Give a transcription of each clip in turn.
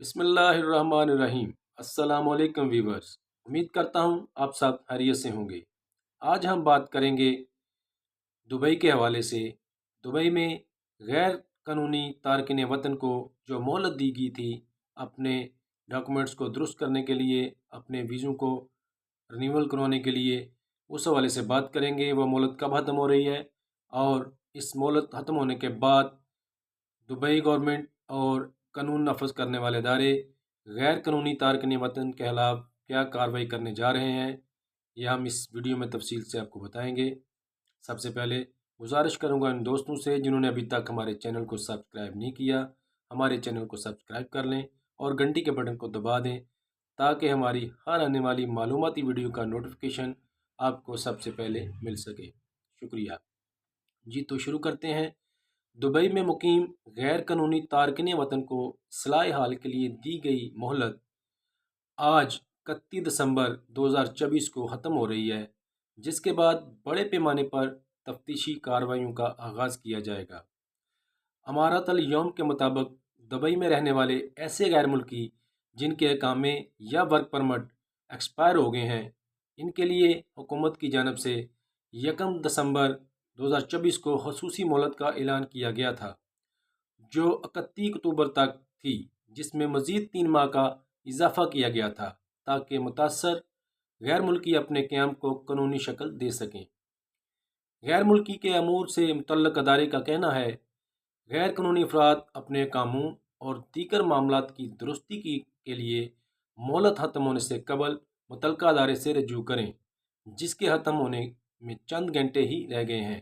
بسم اللہ الرحمن الرحیم۔ السلام علیکم ویورز، امید کرتا ہوں آپ سب خیریت سے ہوں گے۔ آج ہم بات کریں گے دبئی کے حوالے سے۔ دبئی میں غیر قانونی تارکین وطن کو جو مہلت دی گئی تھی اپنے ڈاکومنٹس کو درست کرنے کے لیے، اپنے ویزوں کو رینیول کروانے کے لیے، اس حوالے سے بات کریں گے۔ وہ مہلت کب ختم ہو رہی ہے اور اس مہلت ختم ہونے کے بعد دبئی گورنمنٹ اور قانون نافذ کرنے والے ادارے غیر قانونی تارکین وطن کے خلاف کیا کارروائی کرنے جا رہے ہیں، یہ ہم اس ویڈیو میں تفصیل سے آپ کو بتائیں گے۔ سب سے پہلے گزارش کروں گا ان دوستوں سے جنہوں نے ابھی تک ہمارے چینل کو سبسکرائب نہیں کیا، ہمارے چینل کو سبسکرائب کر لیں اور گھنٹی کے بٹن کو دبا دیں تاکہ ہماری ہر آنے والی معلوماتی ویڈیو کا نوٹیفیکیشن آپ کو سب سے پہلے مل سکے۔ شکریہ جی۔ تو شروع کرتے ہیں۔ دبئی میں مقیم غیر قانونی تارکین وطن کو اصلاح حال کے لیے دی گئی مہلت آج 31 دسمبر 2024 کو ختم ہو رہی ہے، جس کے بعد بڑے پیمانے پر تفتیشی کارروائیوں کا آغاز کیا جائے گا۔ امارات الیوم کے مطابق دبئی میں رہنے والے ایسے غیر ملکی جن کے اقامے یا ورک پرمٹ ایکسپائر ہو گئے ہیں، ان کے لیے حکومت کی جانب سے 1 دسمبر 2024 کو خصوصی مہلت کا اعلان کیا گیا تھا، جو 31 اکتوبر تک تھی، جس میں مزید 3 ماہ کا اضافہ کیا گیا تھا تاکہ متاثر غیر ملکی اپنے قیام کو قانونی شکل دے سکیں۔ غیر ملکی کے امور سے متعلق ادارے کا کہنا ہے، غیر قانونی افراد اپنے کاموں اور دیگر معاملات کی درستی کے لیے مہلت ختم ہونے سے قبل متعلقہ ادارے سے رجوع کریں، جس کے ختم ہونے میں چند گھنٹے ہی رہ گئے ہیں۔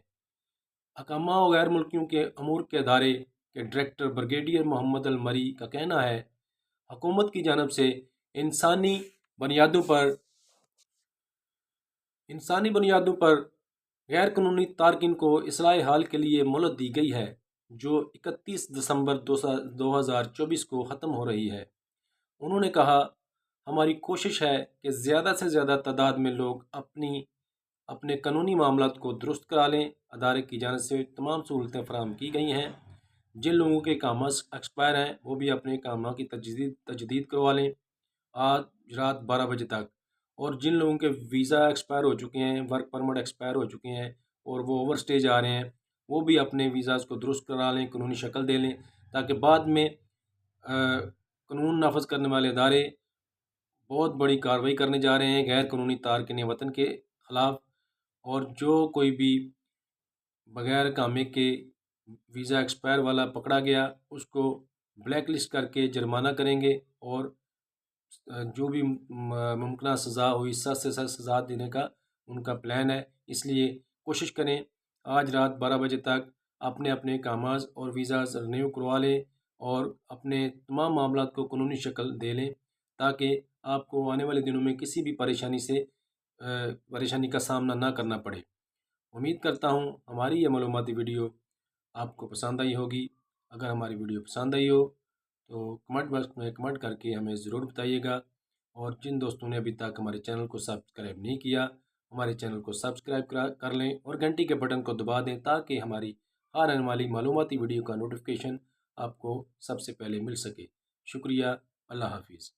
حکامہ و غیر ملکیوں کے امور کے ادارے کے ڈائریکٹر بریگیڈیئر محمد المری کا کہنا ہے، حکومت کی جانب سے انسانی بنیادوں پر غیر قانونی تارکین کو اصلاح حال کے لیے مہلت دی گئی ہے، جو 31 دسمبر 2024 کو ختم ہو رہی ہے۔ انہوں نے کہا، ہماری کوشش ہے کہ زیادہ سے زیادہ تعداد میں لوگ اپنے قانونی معاملات کو درست کرا لیں۔ ادارے کی جانب سے تمام سہولتیں فراہم کی گئی ہیں۔ جن لوگوں کے اقامات ایکسپائر ہیں وہ بھی اپنے اقامات کی تجدید کروا لیں آج رات 12 بجے تک، اور جن لوگوں کے ویزا ایکسپائر ہو چکے ہیں، ورک پرمٹ ایکسپائر ہو چکے ہیں اور وہ اوور سٹے جا رہے ہیں، وہ بھی اپنے ویزاز کو درست کرا لیں، قانونی شکل دے لیں، تاکہ بعد میں قانون نافذ کرنے والے ادارے بہت بڑی کارروائی کرنے جا رہے ہیں غیر قانونی تارکین وطن کے خلاف، اور جو کوئی بھی بغیر اقامے کے ویزا ایکسپائر والا پکڑا گیا اس کو بلیک لسٹ کر کے جرمانہ کریں گے، اور جو بھی ممکنہ سزا ہوئی سخت سے سخت سزا دینے کا ان کا پلان ہے۔ اس لیے کوشش کریں آج رات 12 بجے تک اپنے اقامات اور ویزاز رینیو کروا لیں اور اپنے تمام معاملات کو قانونی شکل دے لیں، تاکہ آپ کو آنے والے دنوں میں کسی بھی پریشانی کا سامنا نہ کرنا پڑے۔ امید کرتا ہوں ہماری یہ معلوماتی ویڈیو آپ کو پسند آئی ہوگی۔ اگر ہماری ویڈیو پسند آئی ہو تو کمنٹ باکس میں کمنٹ کر کے ہمیں ضرور بتائیے گا، اور جن دوستوں نے ابھی تک ہمارے چینل کو سبسکرائب نہیں کیا، ہمارے چینل کو سبسکرائب کر لیں اور گھنٹی کے بٹن کو دبا دیں تاکہ ہماری ہر آنے والی معلوماتی ویڈیو کا نوٹیفیکیشن آپ کو سب سے پہلے مل سکے۔ شکریہ، اللہ حافظ۔